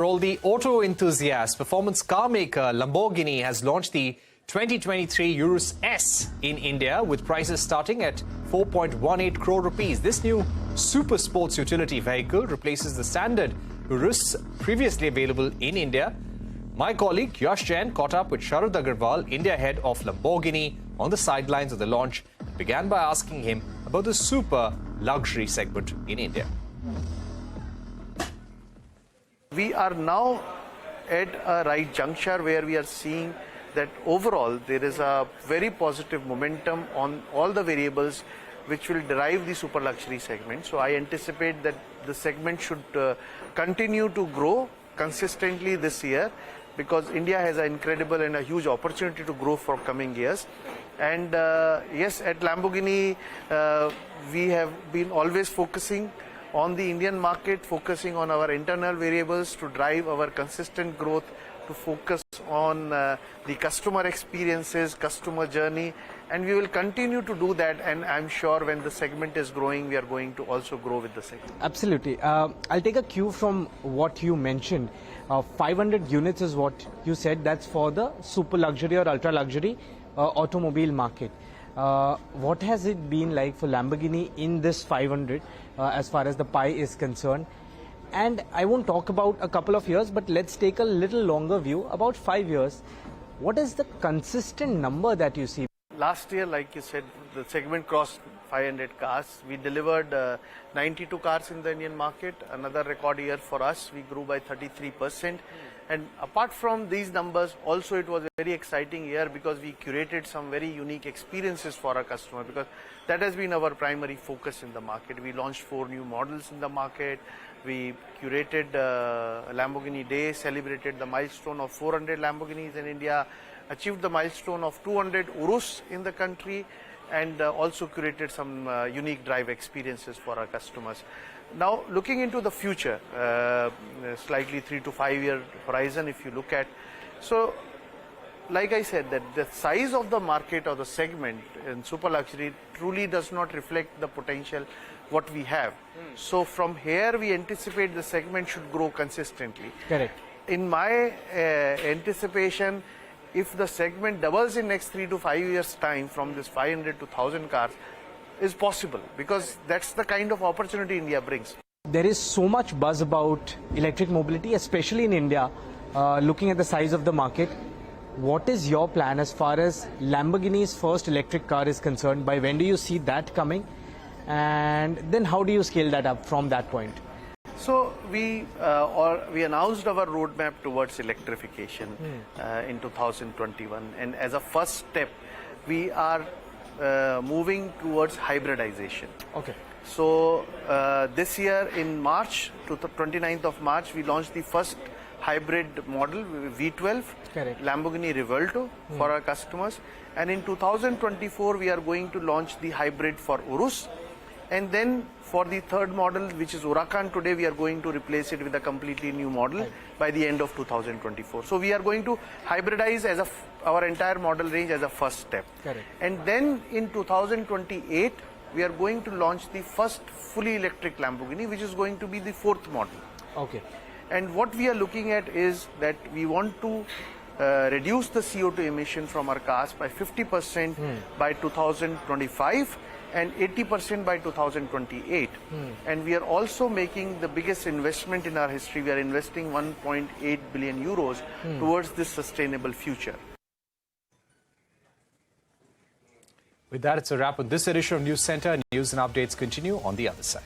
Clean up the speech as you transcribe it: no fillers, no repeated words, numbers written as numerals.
For all the auto enthusiasts, performance car maker Lamborghini has launched the 2023 Urus S in India with prices starting at 4.18 crore rupees. This new super sports utility vehicle replaces the standard Urus previously available in India. My colleague Yash Jain caught up with Sharad Agarwal, India head of Lamborghini, on the sidelines of the launch and began by asking him about the super luxury segment in India. We are now at a right juncture where we are seeing that overall there is a very positive momentum on all the variables which will drive the super luxury segment. So I anticipate that the segment should continue to grow consistently this year, because India has an incredible and a huge opportunity to grow for coming years. And yes, at Lamborghini we have been always focusing on the Indian market, focusing on our internal variables to drive our consistent growth, to focus on the customer experiences, customer journey, and we will continue to do that. And I'm sure when the segment is growing, we are going to also grow with the segment. Absolutely. I'll take a cue from what you mentioned. 500 units is what you said. That's for the super luxury or ultra luxury automobile market. What has it been like for Lamborghini in this 500 as far as the pie is concerned? And I won't talk about a couple of years, but let's take a little longer view, about 5 years. What is the consistent number that you see? Last year, like you said, the segment crossed 500 cars. We delivered 92 cars in the Indian market, another record year for us. We grew by 33%. And apart from these numbers, also it was a very exciting year because we curated some very unique experiences for our customer, because that has been our primary focus in the market. We launched 4 new models in the market. We curated Lamborghini Day, celebrated the milestone of 400 Lamborghinis in India, achieved the milestone of 200 Urus in the country, and also curated some unique drive experiences for our customers. Now, looking into the future, slightly 3 to 5 year horizon, if you look at, so like I said, that the size of the market or the segment in super luxury truly does not reflect the potential what we have. So from here, we anticipate the segment should grow consistently. Correct. In my anticipation, if the segment doubles in next 3 to 5 years time from this 500 to 1000 cars, is possible, because that's the kind of opportunity India brings. There is so much buzz about electric mobility, especially in India, looking at the size of the market. What is your plan as far as Lamborghini's first electric car is concerned? By when do you see that coming? And then how do you scale that up from that point? So we announced our roadmap towards electrification in 2021, and as a first step, we are moving towards hybridization. Okay. So this year in March, to the 29th of March, we launched the first hybrid model, V12, Correct. Lamborghini Revuelto, for our customers. And in 2024, we are going to launch the hybrid for Urus. And then for the third model, which is Huracan, today we are going to replace it with a completely new model by the end of 2024. So we are going to hybridize as our entire model range as a first step. Correct. And then in 2028, we are going to launch the first fully electric Lamborghini, which is going to be the 4th model. Okay. And what we are looking at is that we want to reduce the CO2 emission from our cars by 50% by 2025 and 80% by 2028. And we are also making the biggest investment in our history. We are investing 1.8 billion euros towards this sustainable future. With that, it's a wrap on this edition of News Center. News and updates continue on the other side.